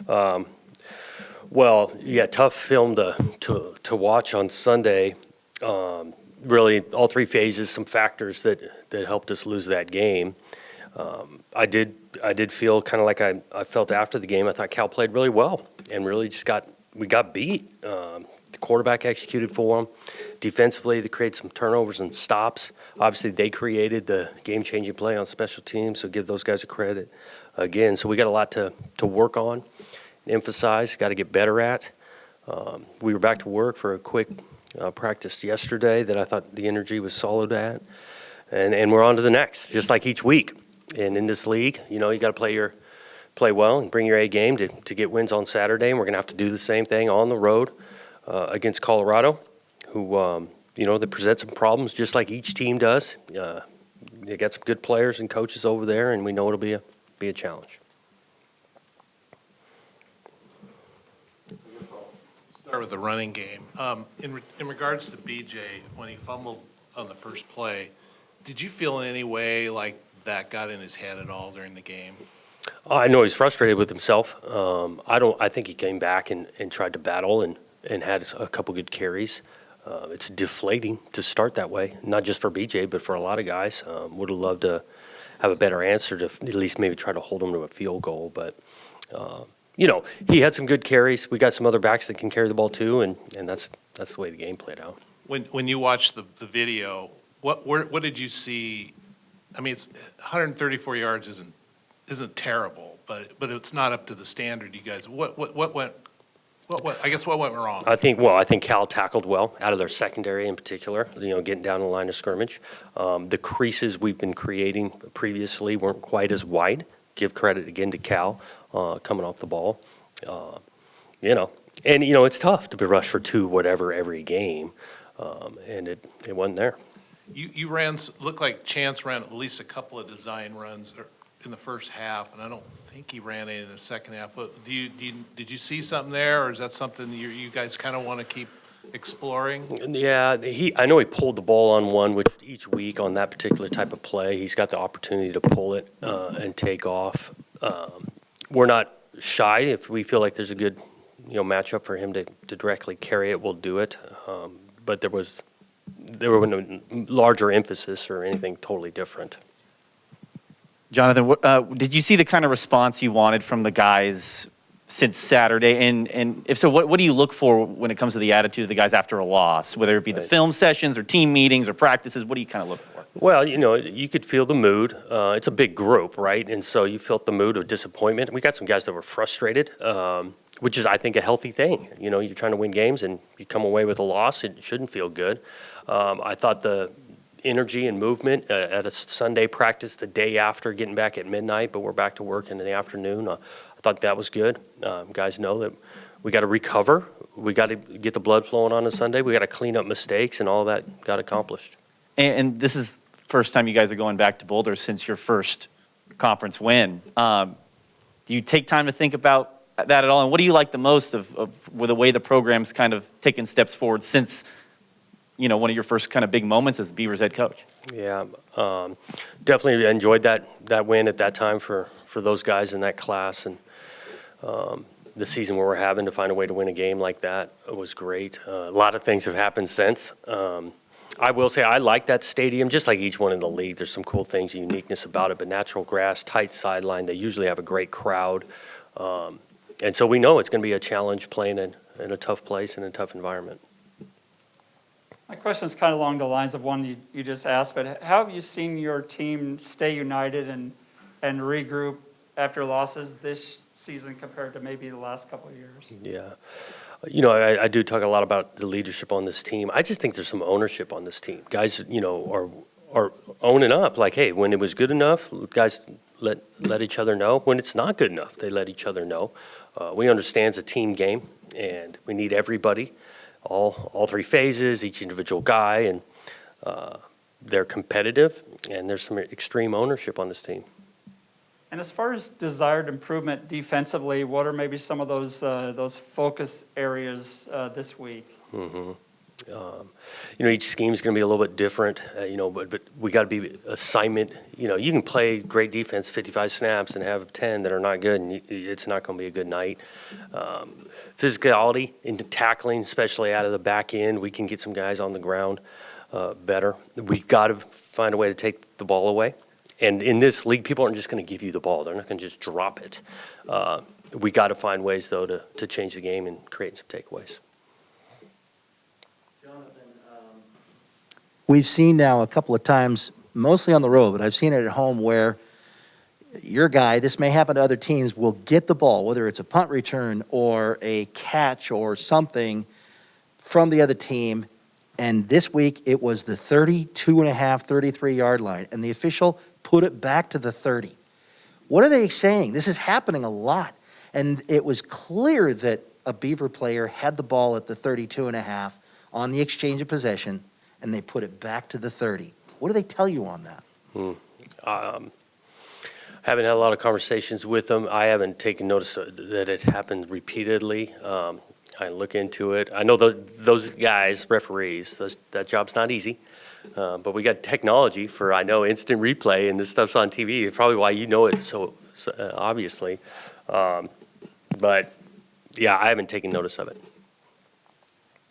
Well, yeah, tough film to watch on Sunday. Really, all three phases, some factors that helped us lose that game. I did feel kind of like I felt after the game. I thought Cal played really well and really we got beat. The quarterback executed for them. Defensively, they created some turnovers and stops. Obviously, they created the game-changing play on special teams, so give those guys a credit again. So we got a lot to work on, emphasize, got to get better at. We were back to work for a quick practice yesterday that I thought the energy was solid at. And we're on to the next, just like each week. And in this league, you got to play well and bring your A game to get wins on Saturday. And we're going to have to do the same thing on the road against Colorado, who, they present some problems just like each team does. They got some good players and coaches over there, and we know it'll be a challenge. Start with the running game. In regards to BJ, when he fumbled on the first play, did you feel in any way like that got in his head at all during the game? I know he's frustrated with himself. I think he came back and tried to battle and had a couple good carries. It's deflating to start that way, not just for BJ, but for a lot of guys. Would have loved to have a better answer to at least maybe try to hold him to a field goal. But, he had some good carries. We got some other backs that can carry the ball too, and that's the way the game played out. When you watched the video, what did you see? I mean, it's 134 yards isn't terrible, but it's not up to the standard. You guys, what went? I guess what went wrong? I think Cal tackled well out of their secondary in particular. Getting down the line of scrimmage. The creases we've been creating previously weren't quite as wide. Give credit again to Cal coming off the ball. And it's tough to be rushed for every game, and it wasn't there. You looked like Chance ran at least a couple of design runs in the first half, and I don't think he ran any in the second half. Did you see something there, or is that something you guys kind of want to keep exploring? Yeah, I know he pulled the ball on one, which each week on that particular type of play, he's got the opportunity to pull it and take off. We're not shy. If we feel like there's a good matchup for him to directly carry it, we'll do it. But there was no larger emphasis or anything totally different. Jonathan, did you see the kind of response you wanted from the guys since Saturday? And if so, what do you look for when it comes to the attitude of the guys after a loss, whether it be the film sessions or team meetings or practices? What do you kind of look for? Well, you could feel the mood. It's a big group, right? And so you felt the mood of disappointment. We got some guys that were frustrated, which is, I think, a healthy thing. You're trying to win games and you come away with a loss. It shouldn't feel good. I thought the energy and movement at a Sunday practice the day after, getting back at midnight, but we're back to work in the afternoon. I thought that was good. Guys know that we got to recover. We got to get the blood flowing on a Sunday. We got to clean up mistakes, and all that got accomplished. And this is the first time you guys are going back to Boulder since your first conference win. Do you take time to think about that at all? And what do you like the most of the way the program's kind of taken steps forward since one of your first kind of big moments as Beavers head coach? Yeah, definitely enjoyed that win at that time for those guys in that class, and the season where we're having to find a way to win a game like that was great. A lot of things have happened since. I will say I like that stadium, just like each one in the league. There's some cool things, uniqueness about it, but natural grass, tight sideline, they usually have a great crowd. And so we know it's going to be a challenge playing in a tough place and a tough environment. My question is kind of along the lines of one you just asked, but how have you seen your team stay united and regroup after losses this season compared to maybe the last couple of years? Yeah. I do talk a lot about the leadership on this team. I just think there's some ownership on this team. Guys, are owning up. Like, hey, when it was good enough, guys let each other know. When it's not good enough, they let each other know. We understand it's a team game, and we need everybody. All three phases, each individual guy, and they're competitive, and there's some extreme ownership on this team. And as far as desired improvement defensively, what are maybe some of those focus areas this week? Mm-hmm. Each scheme is going to be a little bit different, but we got to be assignment. You can play great defense 55 snaps and have 10 that are not good, and it's not going to be a good night. Physicality into tackling, especially out of the back end, we can get some guys on the ground better. We've got to find a way to take the ball away. And in this league, people aren't just going to give you the ball. They're not going to just drop it. We got to find ways, though, to change the game and create some takeaways. We've seen now a couple of times, mostly on the road, but I've seen it at home where your guy, this may happen to other teams, will get the ball, whether it's a punt return or a catch or something from the other team. And this week it was the 32.5, 33-yard line, and the official put it back to the 30. What are they saying? This is happening a lot. And it was clear that a Beaver player had the ball at the 32.5 on the exchange of possession, and they put it back to the 30. What do they tell you on that? Haven't had a lot of conversations with them. I haven't taken notice that it happened repeatedly. I look into it. I know those guys, referees, that job's not easy. But we got technology for, I know, instant replay, and this stuff's on TV. It's probably why you know it so obviously. But, yeah, I haven't taken notice of it.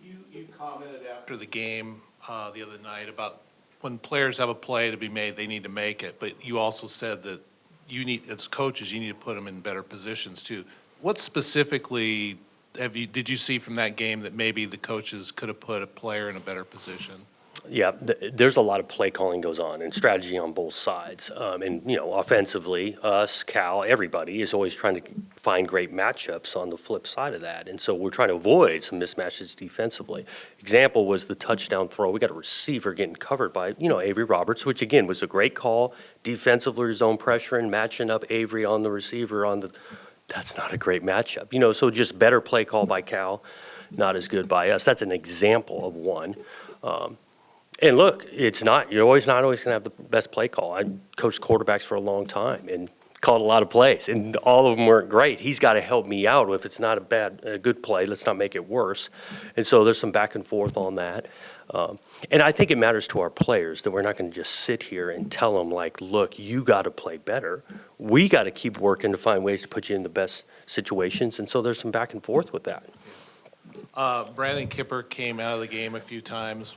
You commented after the game the other night about when players have a play to be made, they need to make it. But you also said that as coaches, you need to put them in better positions too. What specifically did you see from that game that maybe the coaches could have put a player in a better position? Yeah, there's a lot of play calling goes on and strategy on both sides. Offensively, us, Cal, everybody is always trying to find great matchups on the flip side of that. And so we're trying to avoid some mismatches defensively. Example was the touchdown throw. We got a receiver getting covered by, Avery Roberts, which again was a great call. Defensively, zone pressure and matching up Avery on the receiver that's not a great matchup. So just better play call by Cal, not as good by us. That's an example of one. And look, you're always not always going to have the best play call. I coached quarterbacks for a long time and called a lot of plays, and all of them weren't great. He's got to help me out. If it's not a good play, let's not make it worse. And so there's some back and forth on that. And I think it matters to our players that we're not going to just sit here and tell them, look, you got to play better. We got to keep working to find ways to put you in the best situations. And so there's some back and forth with that. Brandon Kipper came out of the game a few times.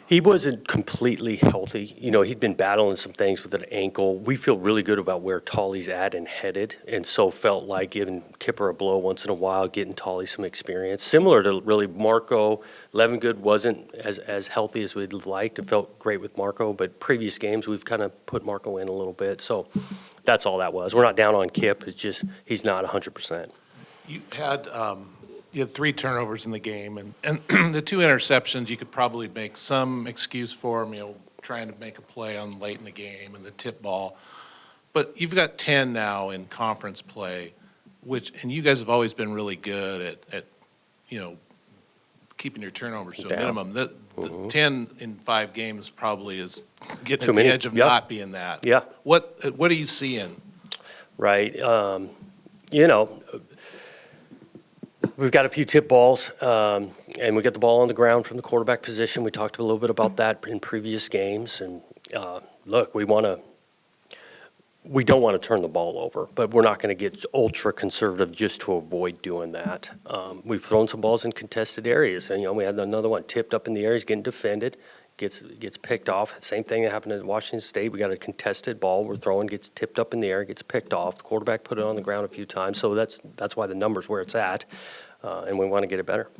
He wasn't completely healthy. He'd been battling some things with an ankle. We feel really good about where Tolly's at and headed, and so felt like giving Kipper a blow once in a while, getting Tolly some experience. Similar to really Marco. Levengood wasn't as healthy as we'd liked. It felt great with Marco, but previous games we've kind of put Marco in a little bit. So that's all that was. We're not down on Kip. It's just he's not 100%. You had 3 turnovers in the game, and the 2 interceptions, you could probably make some excuse for them, trying to make a play on late in the game and the tip ball. But you've got 10 now in conference play, and you guys have always been really good at keeping your turnovers to a minimum. The 10 in 5 games probably is getting at the edge of not being that. Yeah. What are you seeing? Right. We've got a few tip balls, and we get the ball on the ground from the quarterback position. We talked a little bit about that in previous games. And look, we don't want to turn the ball over, but we're not going to get ultra conservative just to avoid doing that. We've thrown some balls in contested areas, and we had another one tipped up in the areas, getting defended, gets picked off. Same thing that happened at Washington State. We got a contested ball we're throwing, gets tipped up in the air, gets picked off. The quarterback put it on the ground a few times, so that's why the number's where it's at, and we want to get it better.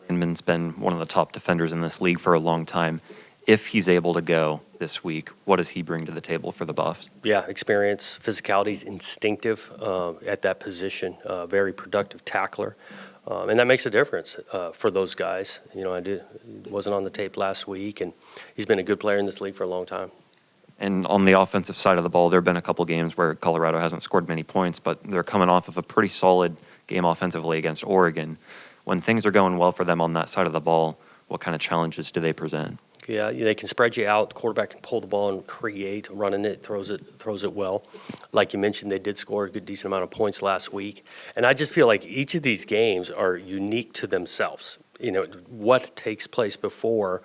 Landman's been one of the top defenders in this league for a long time. If he's able to go this week, what does he bring to the table for the Buffs? Yeah, experience, physicality, instinctive at that position, very productive tackler. And that makes a difference for those guys. Wasn't on the tape last week, and he's been a good player in this league for a long time. And on the offensive side of the ball, there have been a couple games where Colorado hasn't scored many points, but they're coming off of a pretty solid game offensively against Oregon. When things are going well for them on that side of the ball, what kind of challenges do they present? Yeah, they can spread you out. The quarterback can pull the ball and create, running it, throws it well. Like you mentioned, they did score a good decent amount of points last week. And I just feel like each of these games are unique to themselves. What takes place before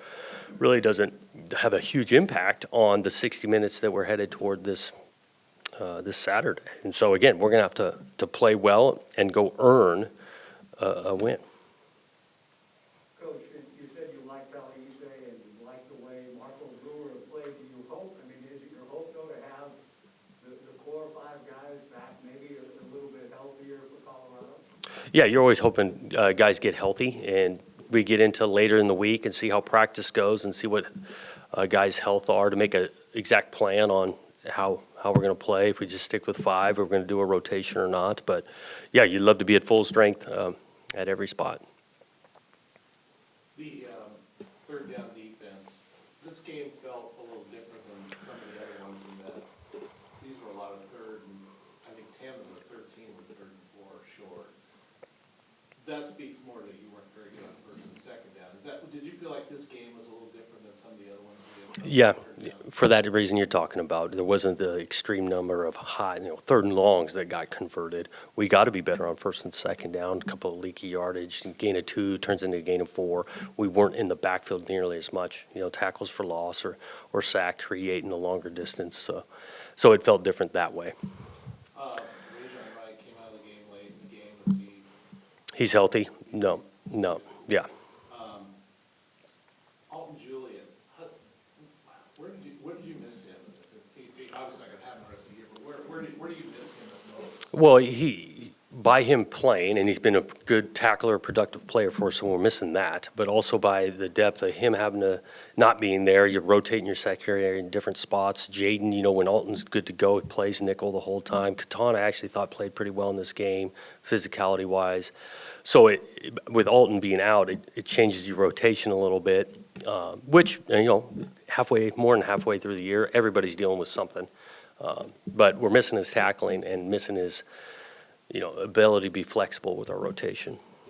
really doesn't have a huge impact on the 60 minutes that we're headed toward this Saturday. And so again, we're going to have to play well and go earn a win. Coach, you said you liked Valise and you liked the way Marco Brewer played. Do you hope, is it your hope though to have the core 5 guys back maybe a little bit healthier for Colorado? Yeah, you're always hoping guys get healthy, and we get into later in the week and see how practice goes and see what guys' health are to make an exact plan on how we're going to play, if we just stick with 5, or we're going to do a rotation or not. But, yeah, you'd love to be at full strength at every spot. The third down defense, this game felt a little different than some of the other ones in that these were a lot of third, and I think 10 of the 13 were 3rd and 4 short. That speaks more that you weren't very good on first and second down. Did you feel like this game was a little different than some of the other ones? Yeah, for that reason you're talking about. There wasn't the extreme number of high, 3rd and longs that got converted. We got to be better on first and second down, a couple of leaky yardage, gain of 2 turns into a gain of 4. We weren't in the backfield nearly as much, tackles for loss or sack creating the longer distance. So it felt different that way. Rajon Wright came out of the game late in the game. Was he? He's healthy? No, yeah. Alton Julian, where did you miss him? He obviously not going to have him the rest of the year, but where do you miss him the most? Well, by him playing, and he's been a good tackler, productive player for us, so we're missing that. But also by the depth of him having to not being there, you're rotating your secondary in different spots. Jaden, when Alton's good to go, he plays nickel the whole time. Katana, I actually thought played pretty well in this game, physicality-wise. So with Alton being out, it changes your rotation a little bit, which, more than halfway through the year, everybody's dealing with something. But we're missing his tackling and missing his ability to be flexible with our rotation.